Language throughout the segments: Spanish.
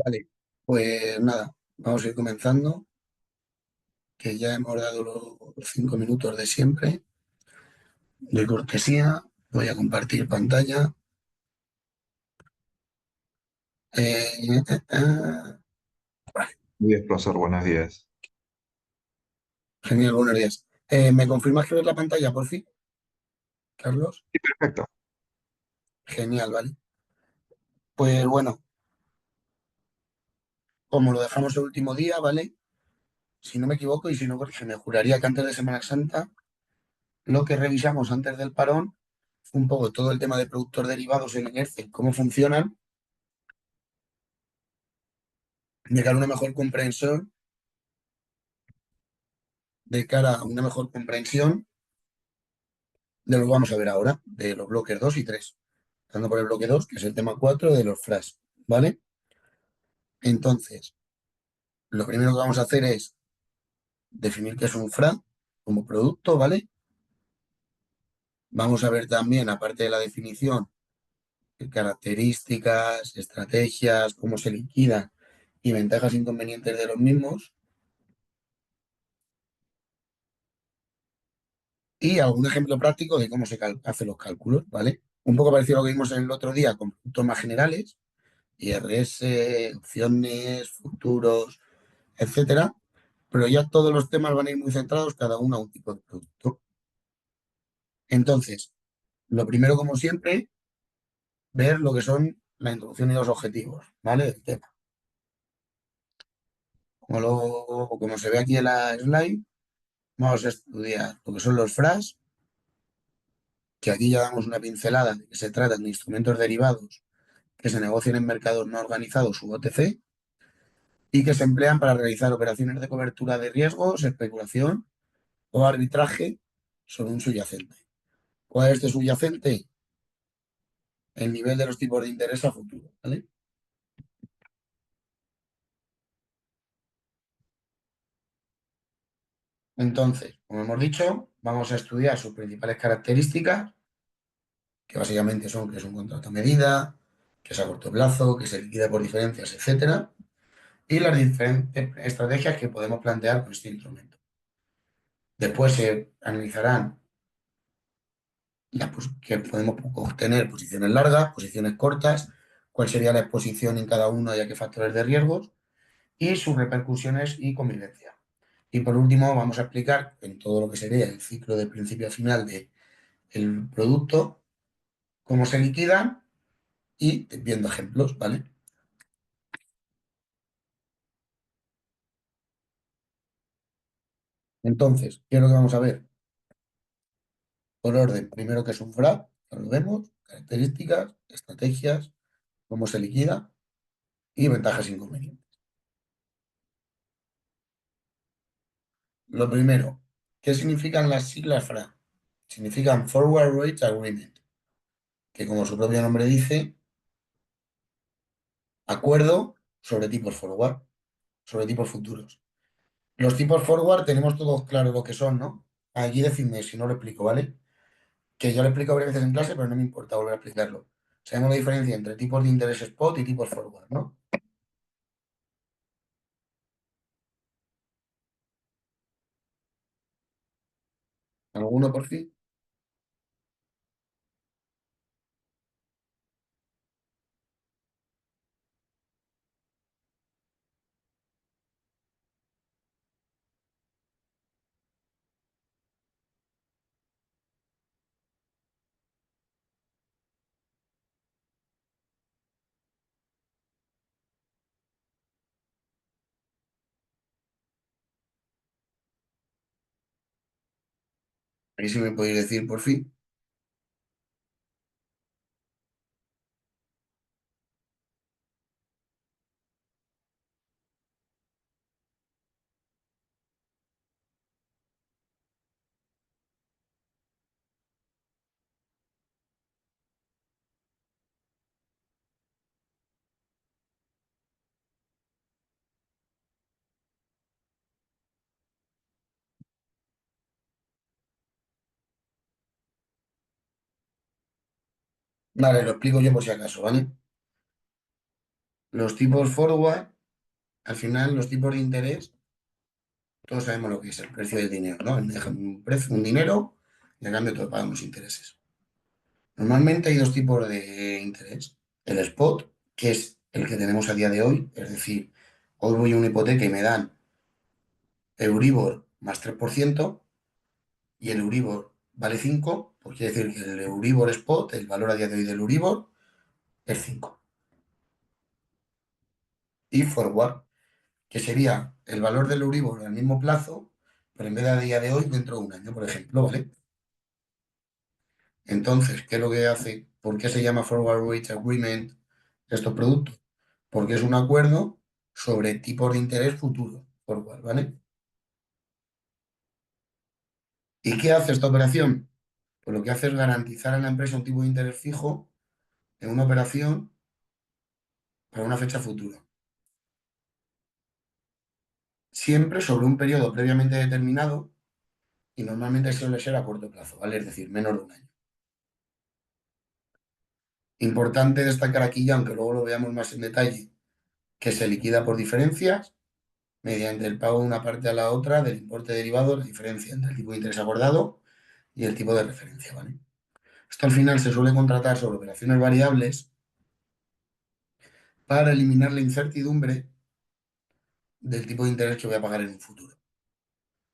Vale, pues nada, vamos a ir comenzando, que ya hemos dado los 5 minutos de siempre, de cortesía. Voy a compartir pantalla. Vale, Días, profesor, buenos días. genial, buenos días. ¿Me confirmas que ves la pantalla, por fin, Carlos? Sí, perfecto. Genial, vale. Pues bueno, como lo dejamos el último día, ¿vale? Si no me equivoco y si no, me juraría que antes de Semana Santa, lo que revisamos antes del parón fue un poco todo el tema de productos derivados en Excel, cómo funcionan, de cara a una mejor comprensión de cara a una mejor comprensión de lo que vamos a ver ahora, de los bloques 2 y 3. Empezando por el bloque 2 que es el tema 4 de los flash, ¿vale? Entonces, lo primero que vamos a hacer es definir qué es un FRA como producto, ¿vale? Vamos a ver también, aparte de la definición, características, estrategias, cómo se liquidan y ventajas e inconvenientes de los mismos y algún ejemplo práctico de cómo se hacen los cálculos, ¿vale? Un poco parecido a lo que vimos en el otro día con productos más generales, IRS, opciones, futuros, etcétera, pero ya todos los temas van a ir muy centrados cada uno a un tipo de producto. Entonces, lo primero, como siempre, ver lo que son la introducción y los objetivos, ¿vale? Del tema. Como se ve aquí en la slide, vamos a estudiar lo que son los FRAs, que aquí ya damos una pincelada de que se tratan de instrumentos derivados que se negocian en mercados no organizados u OTC y que se emplean para realizar operaciones de cobertura de riesgos, especulación o arbitraje sobre un subyacente. ¿Cuál es este subyacente? El nivel de los tipos de interés a futuro, ¿vale? Entonces, como hemos dicho, vamos a estudiar sus principales características, que básicamente son que es un contrato a medida, que es a corto plazo, que se liquida por diferencias, etcétera, y las diferentes estrategias que podemos plantear con este instrumento. Después se analizarán que podemos obtener posiciones largas, posiciones cortas, cuál sería la exposición en cada uno y a qué factores de riesgos y sus repercusiones y convivencia. Y por último, vamos a explicar en todo lo que sería el ciclo de principio a final del producto, cómo se liquidan y viendo ejemplos, ¿vale? Entonces, ¿qué es lo que vamos a ver? Por orden, primero que es un FRA, ya lo vemos, características, estrategias, cómo se liquida y ventajas e inconvenientes. Lo primero, ¿qué significan las siglas FRA? Significan Forward Rate Agreement, que como su propio nombre dice, acuerdo sobre tipos forward, sobre tipos futuros. Los tipos forward tenemos todos claro lo que son, ¿no? Aquí decidme si no lo explico, ¿vale? Que yo lo explico varias veces en clase, pero no me importa volver a explicarlo. Sabemos la diferencia entre tipos de interés spot y tipos forward, ¿no? ¿Alguno por fin? Ahí sí me podéis decir por fin. Vale, lo explico yo por si acaso, ¿vale? Los tipos forward, al final, los tipos de interés, todos sabemos lo que es el precio del dinero, ¿no? Un precio, un dinero y a cambio te pagan los intereses. Normalmente hay dos tipos de interés. El spot, que es el que tenemos a día de hoy, es decir, hoy voy a una hipoteca y me dan Euribor más 3% y el Euribor vale 5, pues quiere decir que el Euribor spot, el valor a día de hoy del Euribor, es 5. Y forward, que sería el valor del Euribor al mismo plazo, pero en vez de a día de hoy, dentro de un año, por ejemplo, ¿vale? Entonces, ¿qué es lo que hace? ¿Por qué se llama Forward Rate Agreement estos productos? Porque es un acuerdo sobre tipos de interés futuro, forward, ¿vale? ¿Y qué hace esta operación? Pues lo que hace es garantizar a la empresa un tipo de interés fijo en una operación para una fecha futura. Siempre sobre un periodo previamente determinado y normalmente suele ser a corto plazo, ¿vale? Es decir, menos de un año. Importante destacar aquí, ya, aunque luego lo veamos más en detalle, que se liquida por diferencias mediante el pago de una parte a la otra del importe derivado, la diferencia entre el tipo de interés acordado y el tipo de referencia, ¿vale? Esto al final se suele contratar sobre operaciones variables para eliminar la incertidumbre del tipo de interés que voy a pagar en un futuro.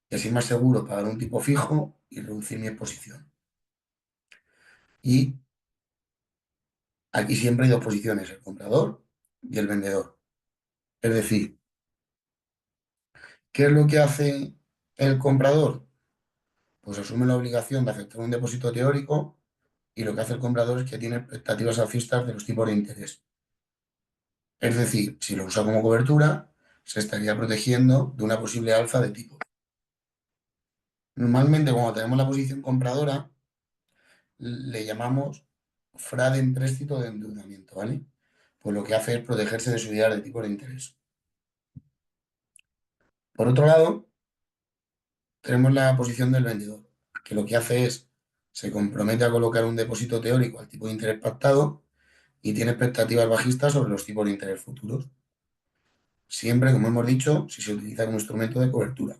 Y así es más seguro pagar un tipo fijo y reducir mi exposición. Y aquí siempre hay dos posiciones, el comprador y el vendedor. Es decir, ¿qué es lo que hace el comprador? Pues asume la obligación de aceptar un depósito teórico y lo que hace el comprador es que tiene expectativas alcistas de los tipos de interés. Es decir, si lo usa como cobertura, se estaría protegiendo de una posible alza de tipo. Normalmente, cuando tenemos la posición compradora, le llamamos FRA de empréstito de endeudamiento, ¿vale? Pues lo que hace es protegerse de subidas de tipo de interés. Por otro lado, tenemos la posición del vendedor, que lo que hace es, se compromete a colocar un depósito teórico al tipo de interés pactado y tiene expectativas bajistas sobre los tipos de interés futuros. Siempre, como hemos dicho, si se utiliza como instrumento de cobertura,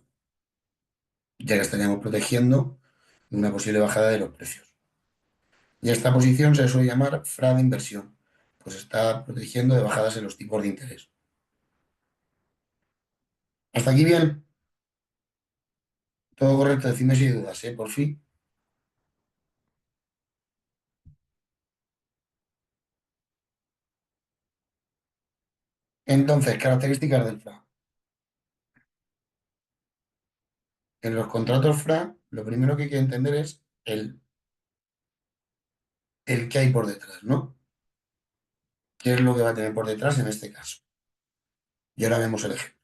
ya que estaríamos protegiendo de una posible bajada de los precios. Y esta posición se suele llamar FRA de inversión, pues está protegiendo de bajadas en los tipos de interés. Hasta aquí bien, todo correcto, decime si hay dudas, ¿eh? Por fin. Entonces, características del FRA. En los contratos FRA, lo primero que hay que entender es el que hay por detrás, ¿no? ¿Qué es lo que va a tener por detrás en este caso? Y ahora vemos el ejemplo.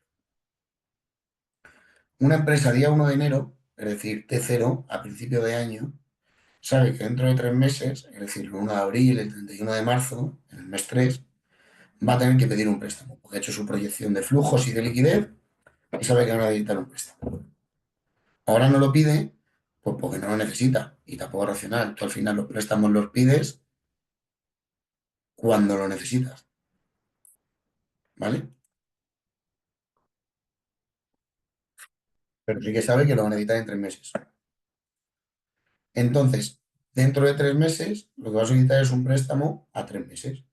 Una empresa día 1 de enero, es decir, T0 a principio de año, sabe que dentro de 3 meses, es decir, el 1 de abril, el 31 de marzo, en el mes 3, va a tener que pedir un préstamo, porque ha hecho su proyección de flujos y de liquidez y sabe que van a necesitar un préstamo. Ahora no lo pide, pues porque no lo necesita y tampoco es racional. Tú al final los préstamos los pides cuando lo necesitas, ¿vale? Pero sí que sabe que lo va a necesitar en 3 meses. Entonces, dentro de 3 meses, lo que va a solicitar es un préstamo a 3 meses.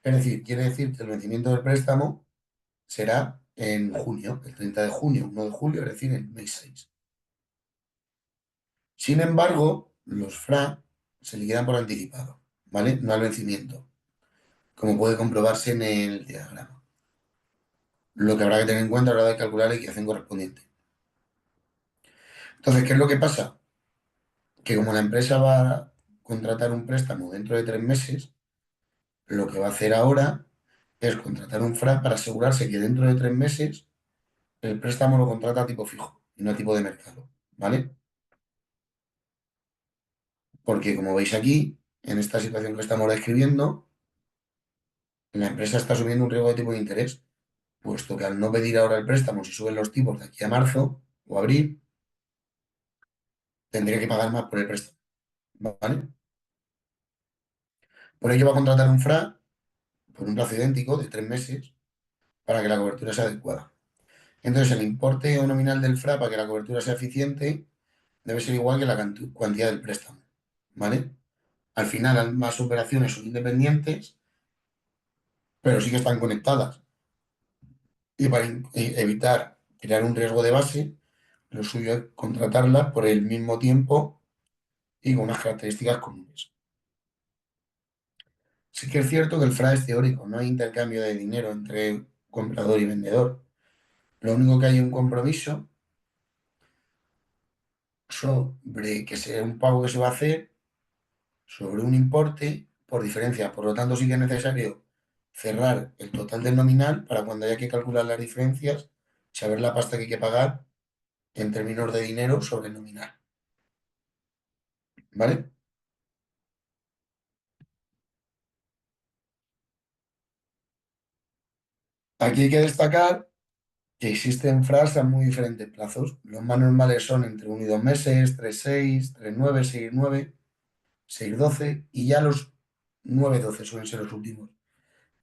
Es decir, quiere decir que el vencimiento del préstamo será en junio, el 30 de junio, 1 de julio, es decir, en el mes 6. Sin embargo, los FRA se liquidan por anticipado, ¿vale? No al vencimiento, como puede comprobarse en el diagrama. Lo que habrá que tener en cuenta a la hora de calcular la liquidación correspondiente. Entonces, ¿qué es lo que pasa? Que como la empresa va a contratar un préstamo dentro de 3 meses, lo que va a hacer ahora es contratar un FRA para asegurarse que dentro de 3 meses el préstamo lo contrata a tipo fijo y no a tipo de mercado, ¿vale? Porque como veis aquí, en esta situación que estamos describiendo, la empresa está asumiendo un riesgo de tipo de interés, puesto que al no pedir ahora el préstamo, si suben los tipos de aquí a marzo o abril, tendría que pagar más por el préstamo, ¿vale? Por ello va a contratar un FRA por un plazo idéntico de 3 meses para que la cobertura sea adecuada. Entonces, el importe o nominal del FRA para que la cobertura sea eficiente debe ser igual que la cuantía del préstamo, ¿vale? Al final, ambas operaciones son independientes, pero sí que están conectadas. Y para evitar crear un riesgo de base, lo suyo es contratarlas por el mismo tiempo y con unas características comunes. Sí que es cierto que el FRA es teórico, no hay intercambio de dinero entre comprador y vendedor. Lo único que hay es un compromiso sobre que sea un pago que se va a hacer sobre un importe por diferencia. Por lo tanto, sí que es necesario cerrar el total del nominal para cuando haya que calcular las diferencias, saber la pasta que hay que pagar en términos de dinero sobre el nominal. ¿Vale? Aquí hay que destacar que existen FRAs a muy diferentes plazos. Los más normales son entre 1 y 2 meses, 3, 6, 3, 9, 6, 9, 6, 12 y ya los 9, 12 suelen ser los últimos.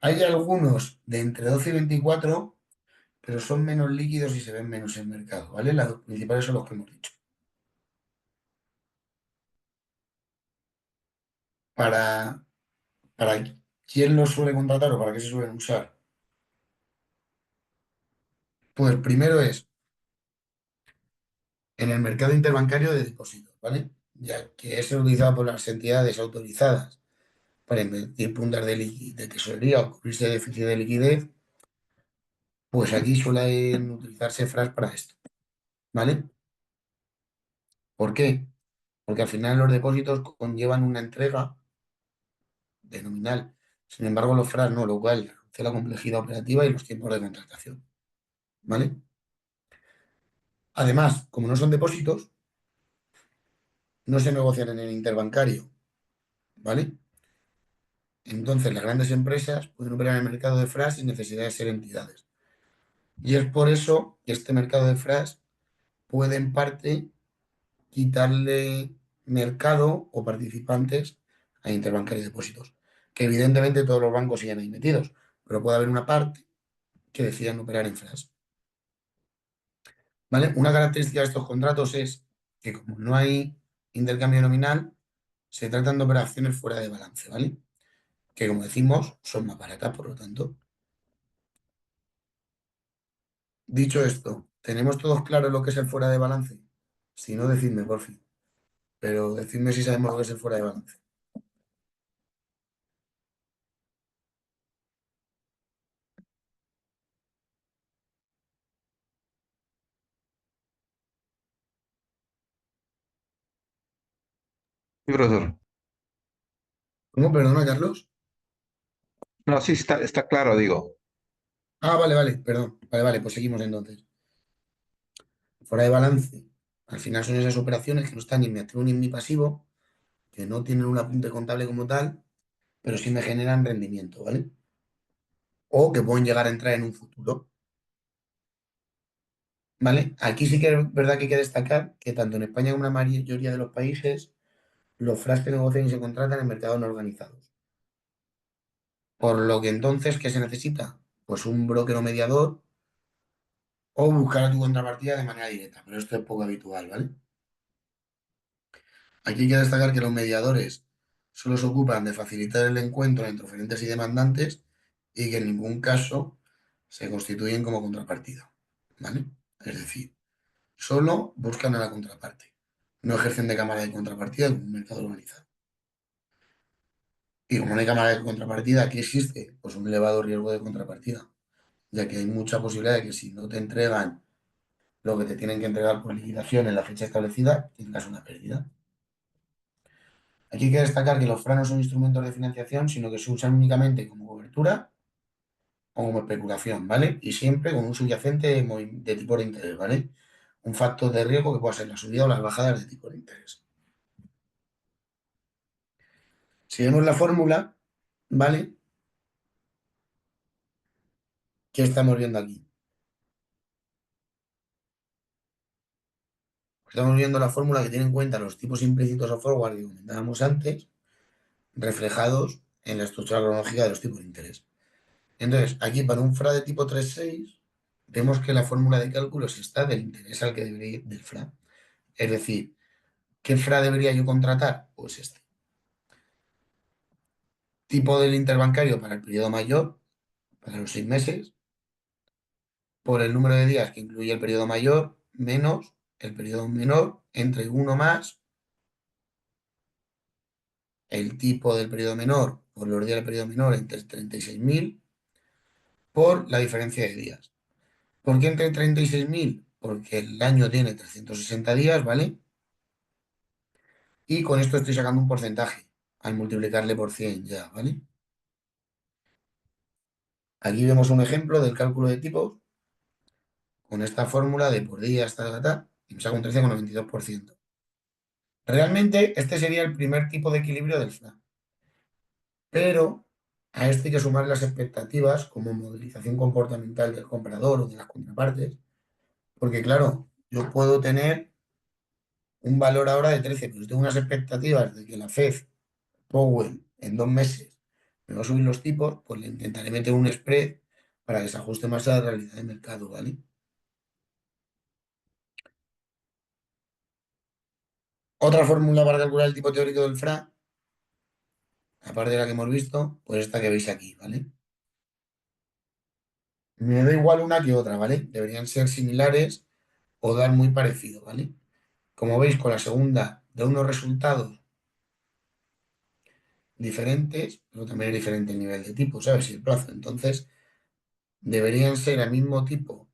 Hay algunos de entre 12 y 24, pero son menos líquidos y se ven menos en el mercado, ¿vale? Los principales son los que hemos dicho. Para, para quién los suele contratar o para qué se suelen usar. Pues primero es en el mercado interbancario de depósitos, ¿vale? Ya que es utilizado por las entidades autorizadas para invertir puntas de tesorería o cubrirse déficit de liquidez, pues aquí suelen utilizarse FRAs para esto, ¿vale? ¿Por qué? Porque al final los depósitos conllevan una entrega de nominal. Sin embargo, los FRAs no, lo cual reduce la complejidad operativa y los tiempos de contratación, ¿vale? Además, como no son depósitos, no se negocian en el interbancario, ¿vale? Entonces, las grandes empresas pueden operar en el mercado de FRAs sin necesidad de ser entidades. Y es por eso que este mercado de FRAs puede en parte quitarle mercado o participantes a interbancarios y depósitos. Que evidentemente todos los bancos siguen ahí metidos, pero puede haber una parte que decidan operar en FRAs. ¿Vale? Una característica de estos contratos es que como no hay intercambio nominal, se tratan de operaciones fuera de balance, ¿vale? Que como decimos, son más baratas, por lo tanto. Dicho esto, ¿tenemos todos claro lo que es el fuera de balance? Si no, decidme, por fin. Pero decidme si sabemos lo que es el fuera de balance. Sí, profesor. ¿Cómo? Perdona, Carlos. No, sí, está claro, digo. Ah, vale, vale, perdón. Vale, vale, pues seguimos entonces. Fuera de balance. Al final son esas operaciones que no están ni en mi activo ni en mi pasivo, que no tienen un apunte contable como tal, pero sí me generan rendimiento, ¿vale? O que pueden llegar a entrar en un futuro, ¿vale? Aquí sí que es verdad que hay que destacar que tanto en España como en la mayoría de los países, los FRAs que negocian y se contratan en mercados no organizados. Por lo que entonces, ¿qué se necesita? Pues un broker o mediador o buscar a tu contrapartida de manera directa, pero esto es poco habitual, ¿vale? Aquí hay que destacar que los mediadores solo se ocupan de facilitar el encuentro entre oferentes y demandantes y que en ningún caso se constituyen como contrapartida, ¿vale? Es decir, solo buscan a la contraparte. No ejercen de cámara de contrapartida en un mercado organizado. Y como no hay cámara de contrapartida, aquí existe pues un elevado riesgo de contrapartida, ya que hay mucha posibilidad de que si no te entregan lo que te tienen que entregar por liquidación en la fecha establecida, tengas una pérdida. Aquí hay que destacar que los FRA no son instrumentos de financiación, sino que se usan únicamente como cobertura o como especulación, ¿vale? Y siempre con un subyacente de tipo de interés, ¿vale? Un factor de riesgo que pueda ser la subida o las bajadas de tipo de interés. Si vemos la fórmula, ¿vale? ¿Qué estamos viendo aquí? Estamos viendo la fórmula que tiene en cuenta los tipos implícitos o forward que comentábamos antes, reflejados en la estructura cronológica de los tipos de interés. Entonces, aquí para un FRA de tipo 3,6 vemos que la fórmula de cálculo es esta del interés al que debería ir del FRA. Es decir, ¿qué FRA debería yo contratar? Pues este. Tipo del interbancario para el periodo mayor, para los 6 meses, por el número de días que incluye el periodo mayor, menos el periodo menor, entre uno más el tipo del periodo menor por los días del periodo menor entre 36.000 por la diferencia de días. ¿Por qué entre 36.000? Porque el año tiene 360 días, ¿vale? Y con esto estoy sacando un porcentaje al multiplicarle por 100 ya, ¿vale? Aquí vemos un ejemplo del cálculo de tipos con esta fórmula de por día hasta ta, y me saca un 13,92%. Realmente este sería el primer tipo de equilibrio del FNAC, pero a este hay que sumar las expectativas como modelización comportamental del comprador o de las contrapartes, porque claro, yo puedo tener un valor ahora de 13, pero si tengo unas expectativas de que la Fed, Powell, en 2 meses me va a subir los tipos, pues le intentaré meter un spread para que se ajuste más a la realidad del mercado, ¿vale? Otra fórmula para calcular el tipo teórico del FRA, aparte de la que hemos visto, pues esta que veis aquí, ¿vale? Me da igual una que otra, ¿vale? Deberían ser similares o dar muy parecido, ¿vale? Como veis, con la segunda da unos resultados diferentes, pero también es diferente el nivel de tipo, ¿sabes? Y el plazo. Entonces, deberían ser al mismo tipo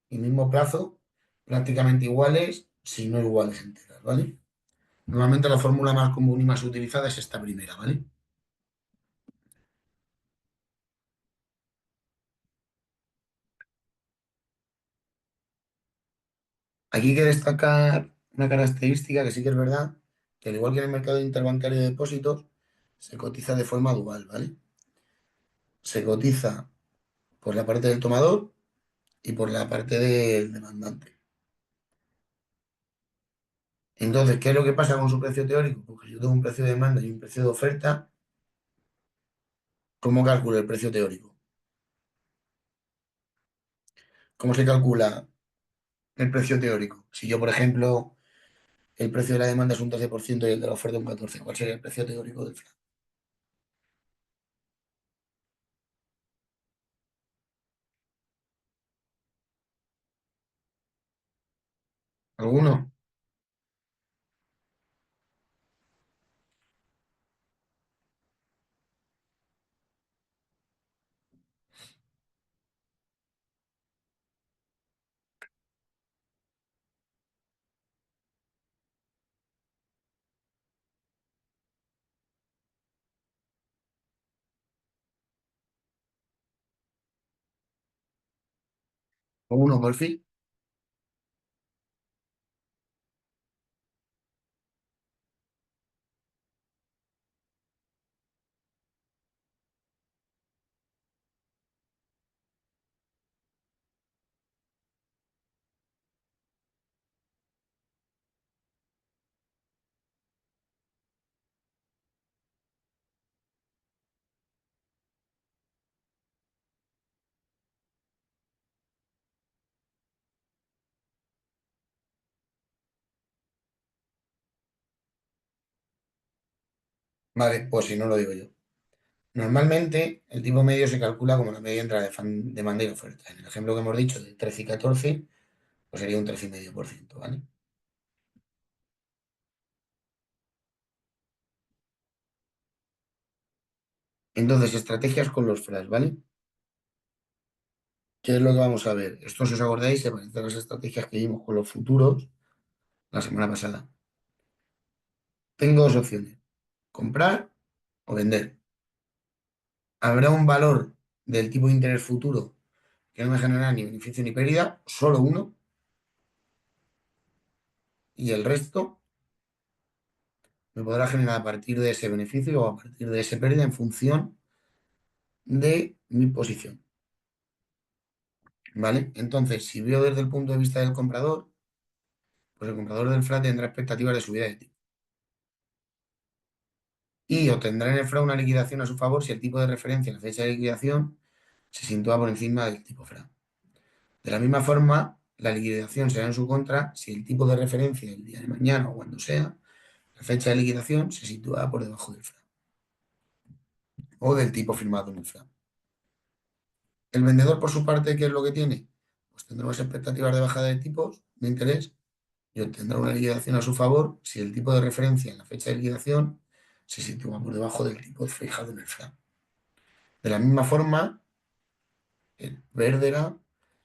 y mismo plazo, prácticamente iguales, si no iguales enteras, ¿vale? Normalmente la fórmula más común y más utilizada es esta primera, ¿vale? Aquí hay que destacar una característica que sí que es verdad, que al igual que en el mercado interbancario de depósitos, se cotiza de forma dual, ¿vale? Se cotiza por la parte del tomador y por la parte del demandante. Entonces, ¿qué es lo que pasa con su precio teórico? Porque si yo tengo un precio de demanda y un precio de oferta, ¿cómo calculo el precio teórico? ¿Cómo se calcula el precio teórico? Si yo, por ejemplo, el precio de la demanda es un 13% y el de la oferta un 14%, ¿cuál sería el precio teórico del FRA? ¿Alguno? ¿Alguno, por fin? Vale, pues si no lo digo yo. Normalmente el tipo medio se calcula como la media entre demanda y oferta. En el ejemplo que hemos dicho de 13 y 14, pues sería un 13,5%, ¿vale? Entonces, estrategias con los FRAs, ¿vale? ¿Qué es lo que vamos a ver? Esto, si os acordáis, se parece a las estrategias que vimos con los futuros la semana pasada. Tengo dos opciones, comprar o vender. Habrá un valor del tipo de interés futuro que no me genera ni beneficio ni pérdida, solo uno, y el resto me podrá generar a partir de ese beneficio o a partir de esa pérdida en función de mi posición, ¿vale? Entonces, si veo desde el punto de vista del comprador, pues el comprador del FRA tendrá expectativas de subida de tipo y obtendrá en el FRA una liquidación a su favor si el tipo de referencia en la fecha de liquidación se sitúa por encima del tipo FRA. De la misma forma, la liquidación será en su contra si el tipo de referencia el día de mañana o cuando sea, la fecha de liquidación se sitúa por debajo del FRA o del tipo firmado en el FRA. El vendedor, por su parte, ¿qué es lo que tiene? Pues tendrá unas expectativas de bajada de tipos de interés y obtendrá una liquidación a su favor si el tipo de referencia en la fecha de liquidación se sitúa por debajo del tipo fijado en el FRA. De la misma forma, el perderá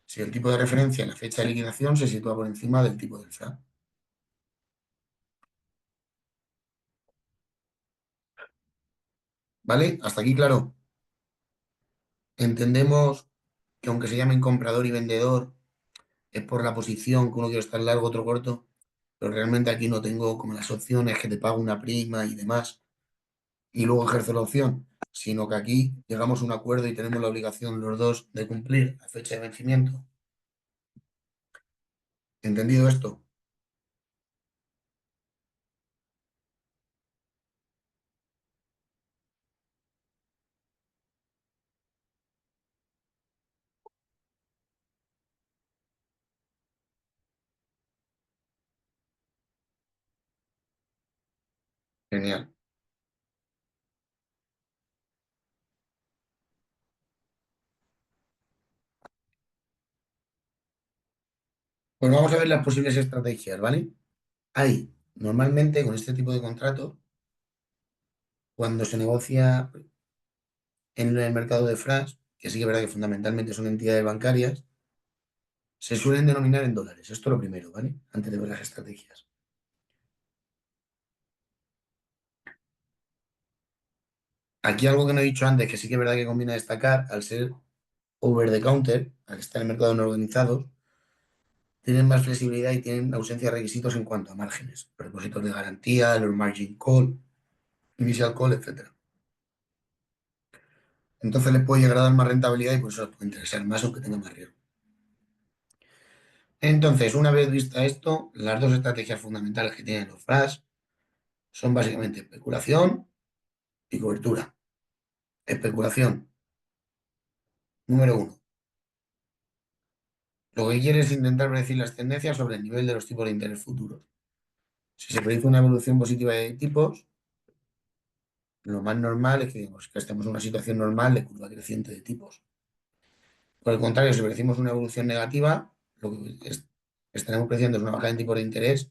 si el tipo de referencia en la fecha de liquidación se sitúa por encima del tipo del FRA. ¿Vale? Hasta aquí, claro. Entendemos que aunque se llamen comprador y vendedor, es por la posición que uno quiere estar largo, otro corto, pero realmente aquí no tengo como las opciones que te pago una prima y demás, y luego ejerzo la opción, sino que aquí llegamos a un acuerdo y tenemos la obligación los dos de cumplir la fecha de vencimiento. ¿Entendido esto? Genial. Pues vamos a ver las posibles estrategias, ¿vale? Hay, normalmente con este tipo de contratos, cuando se negocia en el mercado de FRAs, que sí que es verdad que fundamentalmente son entidades bancarias, se suelen denominar en dólares. Esto es lo primero, ¿vale? Antes de ver las estrategias. Aquí algo que no he dicho antes, que sí que es verdad que conviene destacar, al ser over the counter, al estar en el mercado no organizados, tienen más flexibilidad y tienen ausencia de requisitos en cuanto a márgenes, propósitos de garantía, los margin call, initial call, etcétera. Entonces les puede llegar a dar más rentabilidad y por eso les puede interesar más aunque tenga más riesgo. Entonces, una vez vista esto, las dos estrategias fundamentales que tienen los FRAs son básicamente especulación y cobertura. Especulación, número uno. Lo que quiere es intentar predecir las tendencias sobre el nivel de los tipos de interés futuros. Si se produce una evolución positiva de tipos, lo más normal es que, digamos, que estemos en una situación normal de curva creciente de tipos. Por el contrario, si predecimos una evolución negativa, lo que estaremos prediciendo es una bajada en tipos de interés,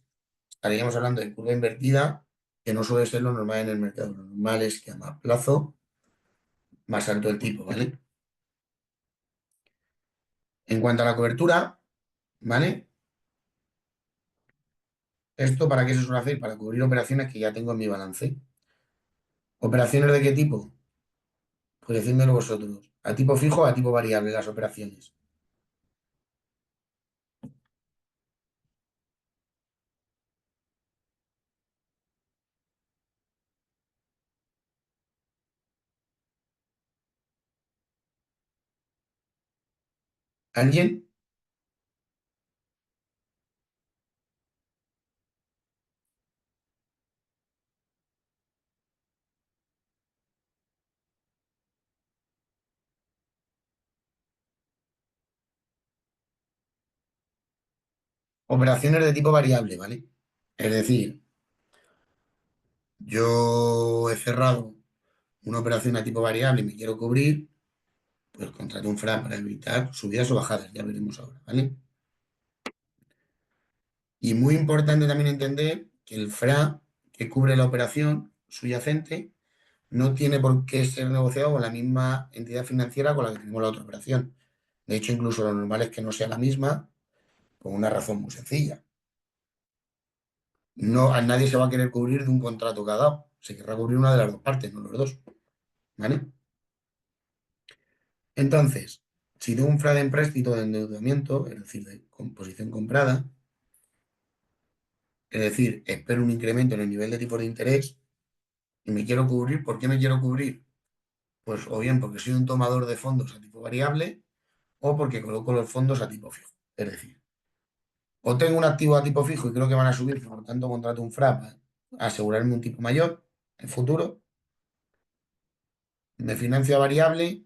estaríamos hablando de curva invertida, que no suele ser lo normal en el mercado. Lo normal es que a más plazo, más alto el tipo, ¿vale? En cuanto a la cobertura, ¿vale? ¿Esto para qué se suele hacer? Para cubrir operaciones que ya tengo en mi balance. ¿Operaciones de qué tipo? Pues decídmelo vosotros. ¿A tipo fijo o a tipo variable las operaciones? ¿Alguien? Operaciones de tipo variable, ¿vale? Es decir, yo he cerrado una operación a tipo variable y me quiero cubrir, pues contrato un FRA para evitar subidas o bajadas, ya veremos ahora, ¿vale? Y muy importante también entender que el FRA que cubre la operación subyacente no tiene por qué ser negociado con la misma entidad financiera con la que tenemos la otra operación. De hecho, incluso lo normal es que no sea la misma, por una razón muy sencilla. No, a nadie se va a querer cubrir de un contrato que ha dado. Se querrá cubrir una de las dos partes, no los dos. ¿Vale? Entonces, si tengo un FRA de empréstito de endeudamiento, es decir, de composición comprada, es decir, espero un incremento en el nivel de tipo de interés y me quiero cubrir, ¿por qué me quiero cubrir? Pues o bien porque soy un tomador de fondos a tipo variable o porque coloco los fondos a tipo fijo. Es decir, o tengo un activo a tipo fijo y creo que van a subir, por lo tanto contrato un FRA para asegurarme un tipo mayor en futuro, me financio a variable,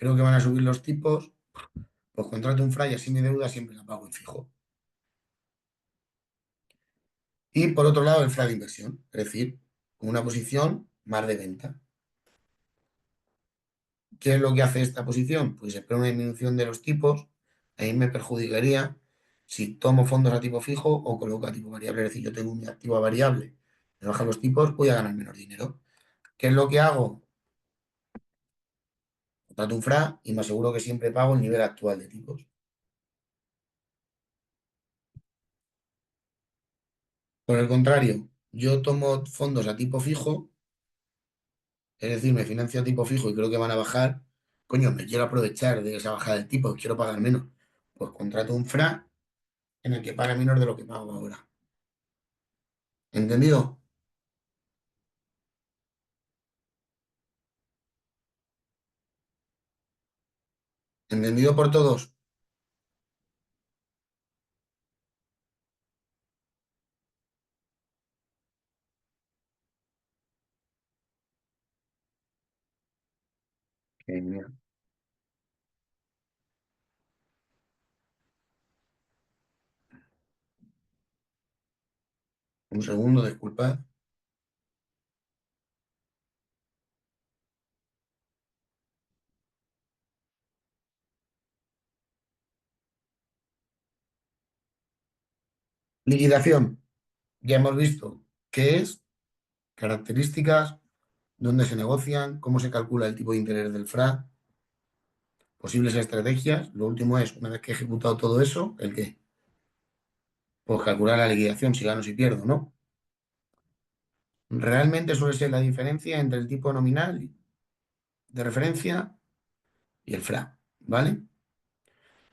creo que van a subir los tipos, pues contrato un FRA y así mi deuda siempre la pago en fijo. Y por otro lado, el FRA de inversión, es decir, con una posición más de venta. ¿Qué es lo que hace esta posición? Pues espera una disminución de los tipos, ahí me perjudicaría si tomo fondos a tipo fijo o coloco a tipo variable. Es decir, yo tengo un activo a variable, me bajan los tipos, voy a ganar menos dinero. ¿Qué es lo que hago? Contrato un FRA y me aseguro que siempre pago el nivel actual de tipos. Por el contrario, yo tomo fondos a tipo fijo, es decir, me financio a tipo fijo y creo que van a bajar. Coño, me quiero aprovechar de esa bajada de tipo, quiero pagar menos. Pues contrato un FRA en el que paga menos de lo que pago ahora. ¿Entendido? ¿Entendido por todos? Genial. Un segundo, disculpad. Liquidación. Ya hemos visto qué es, características, dónde se negocian, cómo se calcula el tipo de interés del FRA, posibles estrategias. Lo último es, una vez que he ejecutado todo eso, ¿el qué? Pues calcular la liquidación, si gano, si pierdo, ¿no? Realmente suele ser la diferencia entre el tipo nominal de referencia y el FRA, ¿vale?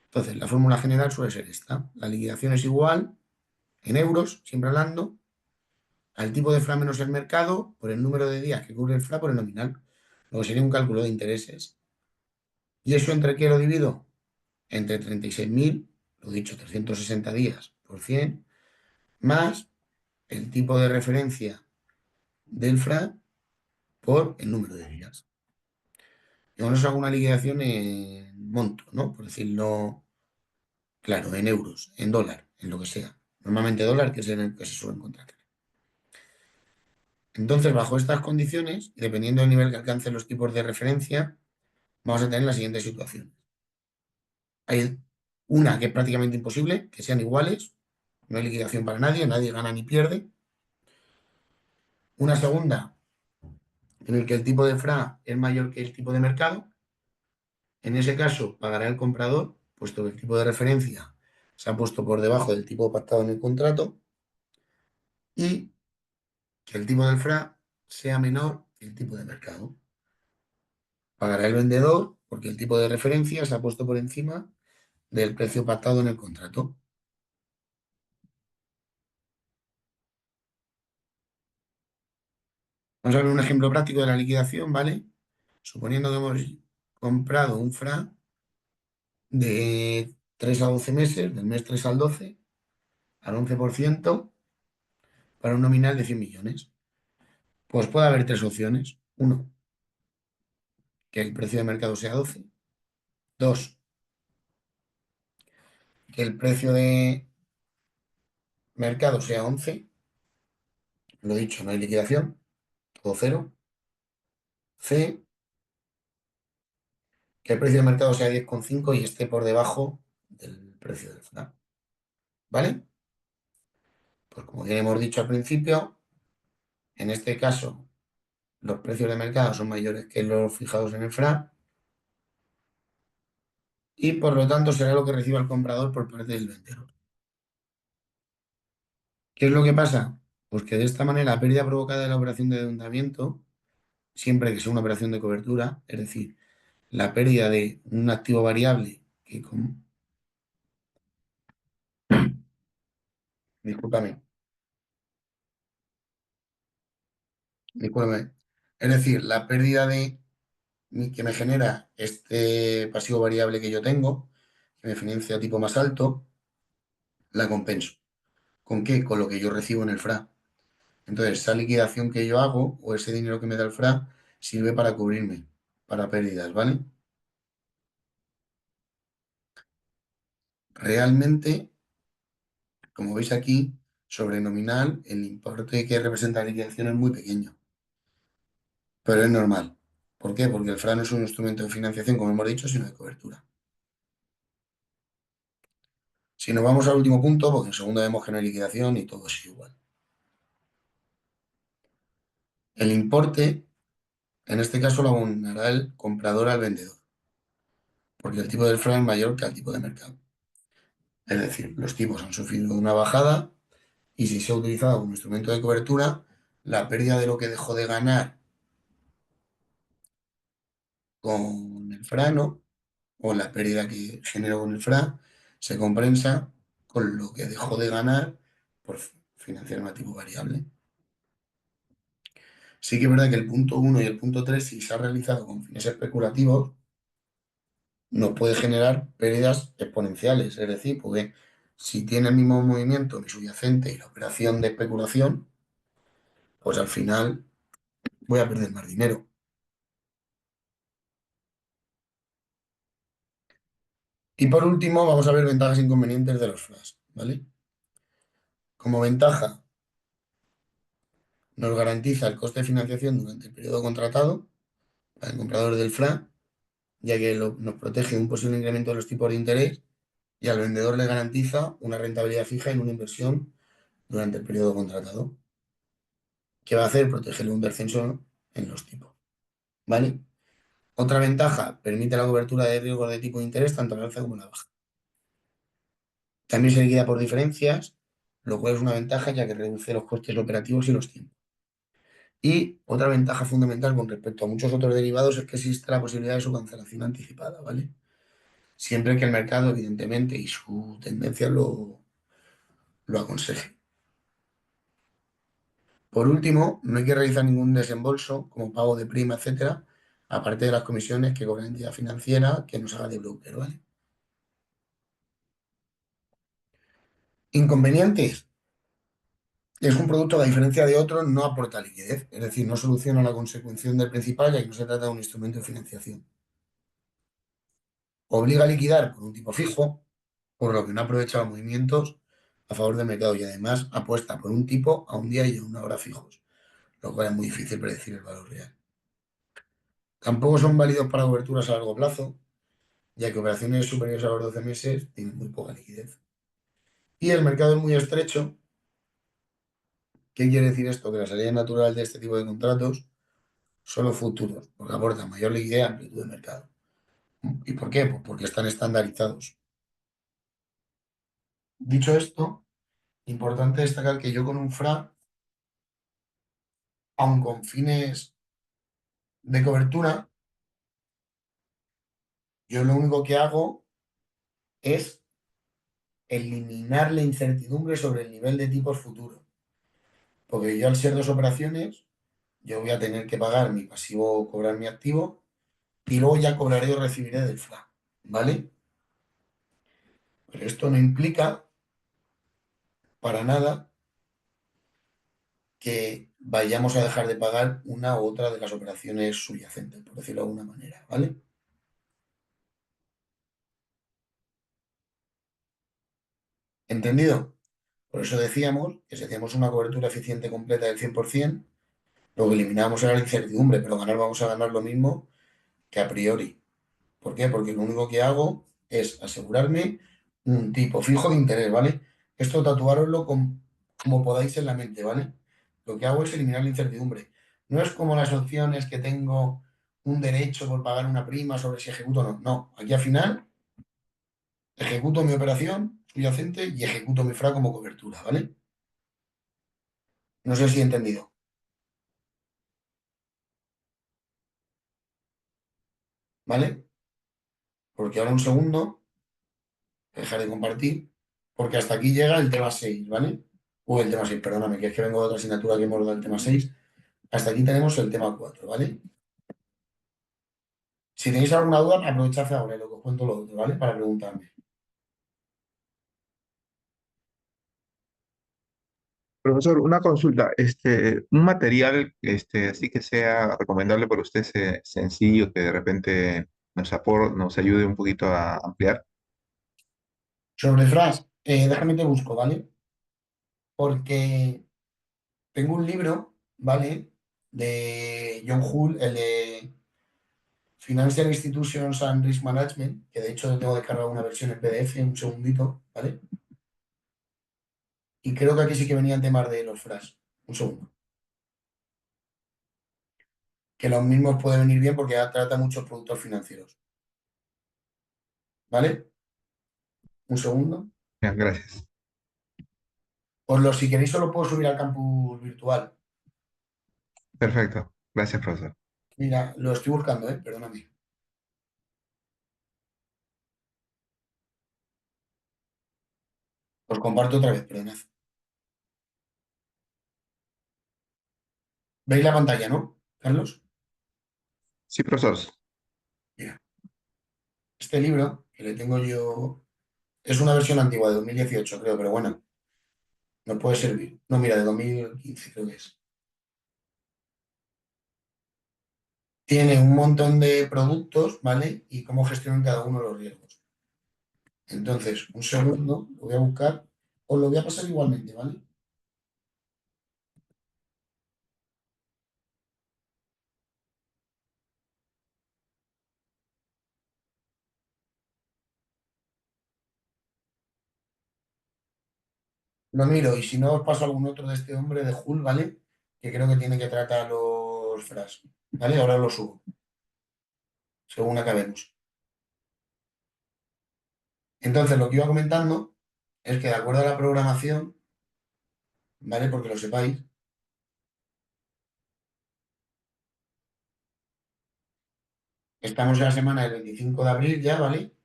Entonces, la fórmula general suele ser esta. La liquidación es igual, en euros, siempre hablando, al tipo de FRA menos el mercado por el número de días que cubre el FRA por el nominal. Luego sería un cálculo de intereses. ¿Y eso entre qué lo divido? Entre 36.000, lo dicho, 360 días por 100, más el tipo de referencia del FRA por el número de días. Y con eso hago una liquidación en monto, ¿no? Por decirlo claro, en euros, en dólar, en lo que sea. Normalmente dólar, que es en el que se suele encontrar. Entonces, bajo estas condiciones, y dependiendo del nivel que alcancen los tipos de referencia, vamos a tener la siguiente situación. Hay una que es prácticamente imposible, que sean iguales, no hay liquidación para nadie, nadie gana ni pierde. Una segunda, en el que el tipo de FRA es mayor que el tipo de mercado. En ese caso, pagará el comprador, puesto que el tipo de referencia se ha puesto por debajo del tipo pactado en el contrato, y que el tipo del FRA sea menor que el tipo de mercado. Pagará el vendedor porque el tipo de referencia se ha puesto por encima del precio pactado en el contrato. Vamos a ver un ejemplo práctico de la liquidación, ¿vale? Suponiendo que hemos comprado un FRA de 3 a 12 meses, del mes 3 al 12, al 11%, para un nominal de 100 millones. Pues puede haber tres opciones. Uno, que el precio de mercado sea 12. Dos, que el precio de mercado sea 11. Lo dicho, no hay liquidación, todo cero. C, que el precio de mercado sea 10,5 y esté por debajo del precio del FNAC. ¿Vale? Pues como ya hemos dicho al principio, en este caso los precios de mercado son mayores que los fijados en el FRA y por lo tanto será lo que reciba el comprador por parte del vendedor. ¿Qué es lo que pasa? Pues que de esta manera la pérdida provocada de la operación de endeudamiento, siempre que sea una operación de cobertura, es decir, la pérdida de un activo variable que discúlpame, discúlpame, es decir, la pérdida de que me genera este pasivo variable que yo tengo, que me financia tipo más alto, la compenso. ¿Con qué? Con lo que yo recibo en el FRA. Entonces, esa liquidación que yo hago o ese dinero que me da el FRA sirve para cubrirme, para pérdidas, ¿vale? Realmente, como veis aquí, sobre nominal, el importe que representa la liquidación es muy pequeño, pero es normal. ¿Por qué? Porque el FRA no es un instrumento de financiación, como hemos dicho, sino de cobertura. Si nos vamos al último punto, porque en segundo vemos que no hay liquidación y todo es igual. El importe, en este caso, lo abonará el comprador al vendedor, porque el tipo del FRA es mayor que el tipo de mercado. Es decir, los tipos han sufrido una bajada y si se ha utilizado como instrumento de cobertura, la pérdida de lo que dejó de ganar con el FRA, ¿no? O la pérdida que generó con el FRA, se compensa con lo que dejó de ganar por financiar un activo variable. Sí que es verdad que el punto uno y el punto 3 si se ha realizado con fines especulativos, nos puede generar pérdidas exponenciales. Es decir, porque si tiene el mismo movimiento mi subyacente y la operación de especulación, pues al final voy a perder más dinero. Y por último, vamos a ver ventajas e inconvenientes de los flash, ¿vale? Como ventaja, nos garantiza el coste de financiación durante el periodo contratado para el comprador del FRA, ya que nos protege de un posible incremento de los tipos de interés y al vendedor le garantiza una rentabilidad fija en una inversión durante el periodo contratado. ¿Qué va a hacer? Protegerle un descenso en los tipos, ¿vale? Otra ventaja, permite la cobertura de riesgos de tipo de interés tanto a la alza como a la baja. También se liquida por diferencias, lo cual es una ventaja ya que reduce los costes operativos y los tiempos. Y otra ventaja fundamental con respecto a muchos otros derivados es que existe la posibilidad de su cancelación anticipada, ¿vale? Siempre que el mercado, evidentemente, y su tendencia lo aconseje. Por último, no hay que realizar ningún desembolso como pago de prima, etcétera, aparte de las comisiones que cobra la entidad financiera que nos haga de broker, ¿vale? Inconvenientes. Es un producto que, a diferencia de otros, no aporta liquidez, es decir, no soluciona la consecución del principal, ya que no se trata de un instrumento de financiación. Obliga a liquidar por un tipo fijo, por lo que no aprovecha los movimientos a favor del mercado y además apuesta por un tipo a un día y a una hora fijos, lo cual es muy difícil predecir el valor real. Tampoco son válidos para coberturas a largo plazo, ya que operaciones superiores a los 12 meses tienen muy poca liquidez. Y el mercado es muy estrecho. ¿Qué quiere decir esto? Que la salida natural de este tipo de contratos son los futuros, porque aportan mayor liquidez y amplitud de mercado. ¿Y por qué? Pues porque están estandarizados. Dicho esto, importante destacar que yo con un FRA, aun con fines de cobertura, yo lo único que hago es eliminar la incertidumbre sobre el nivel de tipos futuros. Porque yo al ser dos operaciones, yo voy a tener que pagar mi pasivo, cobrar mi activo, y luego ya cobraré o recibiré del FRA. ¿Vale? Pero esto no implica para nada que vayamos a dejar de pagar una u otra de las operaciones subyacentes, por decirlo de alguna manera. ¿Vale? ¿Entendido? Por eso decíamos que si hacíamos una cobertura eficiente completa del 100%, lo que eliminábamos era la incertidumbre, pero ganar vamos a ganar lo mismo que a priori. ¿Por qué? Porque lo único que hago es asegurarme un tipo fijo de interés, ¿vale? Esto tatuároslo como podáis en la mente, ¿vale? Lo que hago es eliminar la incertidumbre. No es como las opciones que tengo un derecho por pagar una prima sobre si ejecuto o no. No, aquí al final ejecuto mi operación subyacente y ejecuto mi FRA como cobertura, ¿vale? No sé si he entendido, ¿vale? Porque ahora un segundo, dejar de compartir, porque hasta aquí llega el tema 6, ¿vale? O el tema 6, perdóname, que es que vengo de otra asignatura que hemos dado el tema 6. Hasta aquí tenemos el tema 4, ¿vale? Si tenéis alguna duda, aprovechad ahora y lo que os cuento lo otro, ¿vale? Para preguntarme. Profesor, una consulta, un material, así que sea recomendable para usted, sencillo, que de repente nos ayude un poquito a ampliar. Sobre Fras, déjame te busco, ¿vale? Porque tengo un libro, ¿vale? De John Hull, el de Financial Institutions and Risk Management, que de hecho tengo descargado una versión en PDF, un segundito, ¿vale? Y creo que aquí sí que venían temas de los Fras. Un segundo. Que los mismos pueden venir bien porque ya trata muchos productos financieros, ¿vale? Un segundo. Ya, gracias. Si queréis, solo puedo subir al campus virtual. Perfecto. Gracias, profesor. Mira, lo estoy buscando, perdóname. Os comparto otra vez, perdonad. ¿Veis la pantalla, no, Carlos? Sí, profesor. Mira, este libro, que le tengo yo, es una versión antigua de 2018, creo, pero bueno, nos puede servir. No, mira, de 2015 creo que es. Tiene un montón de productos, ¿vale? Y cómo gestionan cada uno los riesgos. Entonces, un segundo, lo voy a buscar. Os lo voy a pasar igualmente, ¿vale? Lo miro y si no os paso algún otro de este hombre de Hull, ¿vale? Que creo que tiene que tratar los FRAS, ¿vale? Ahora lo subo, según acabemos. Entonces, lo que iba comentando es que de acuerdo a la programación, ¿vale? Porque lo sepáis, estamos en la semana del 25 de abril ya, ¿vale?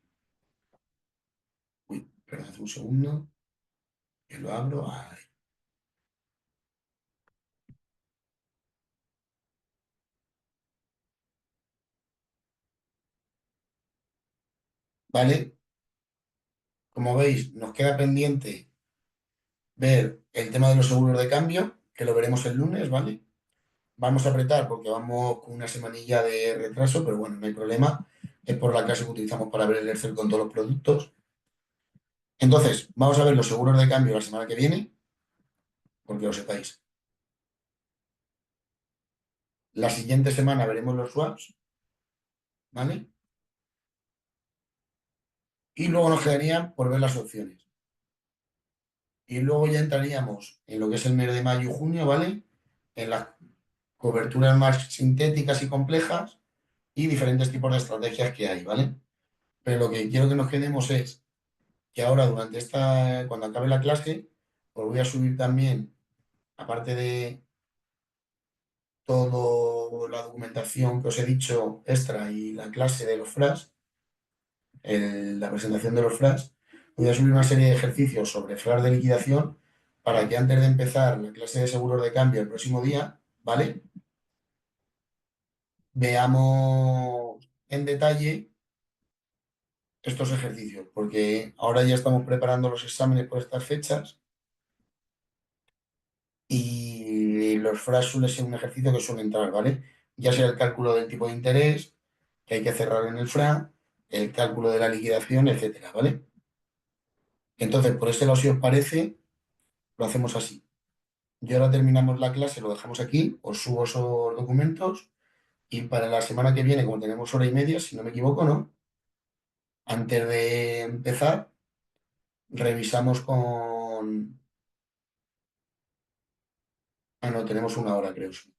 Uy, perdón, un segundo, que lo abro. Ahí, ¿vale? Como veis, nos queda pendiente ver el tema de los seguros de cambio, que lo veremos el lunes, ¿vale? Vamos a apretar porque vamos con una semanilla de retraso, pero bueno, no hay problema. Es por la clase que utilizamos para ver el Excel con todos los productos. Entonces, vamos a ver los seguros de cambio la semana que viene, porque lo sepáis. La siguiente semana veremos los swaps, ¿vale? Y luego nos quedaría por ver las opciones. Y luego ya entraríamos en lo que es el mes de mayo y junio, ¿vale? En las coberturas más sintéticas y complejas y diferentes tipos de estrategias que hay, ¿vale? Pero lo que quiero que nos quedemos es que ahora durante cuando acabe la clase, os voy a subir también, aparte de toda la documentación que os he dicho extra y la clase de los FRAS, la presentación de los FRAS, voy a subir una serie de ejercicios sobre FRAS de liquidación para que antes de empezar la clase de seguros de cambio el próximo día, ¿vale? Veamos en detalle estos ejercicios, porque ahora ya estamos preparando los exámenes por estas fechas y los FRAs suele ser un ejercicio que suele entrar, ¿vale? Ya sea el cálculo del tipo de interés que hay que cerrar en el FRA, el cálculo de la liquidación, etcétera, ¿vale? Entonces, por este lado, si os parece, lo hacemos así. Y ahora terminamos la clase, lo dejamos aquí, os subo esos documentos y para la semana que viene, como tenemos hora y media, si no me equivoco, ¿no? Antes de empezar, revisamos con... Ah, no, tenemos una hora, creo. Sí.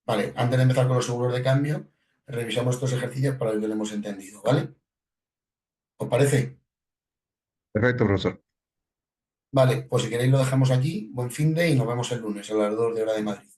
Vale, antes de empezar con los seguros de cambio, revisamos estos ejercicios para ver que lo hemos entendido, ¿vale? ¿Os parece? Perfecto, profesor. Vale, pues si queréis lo dejamos aquí. Buen fin de y nos vemos el lunes a las 2 de hora de Madrid.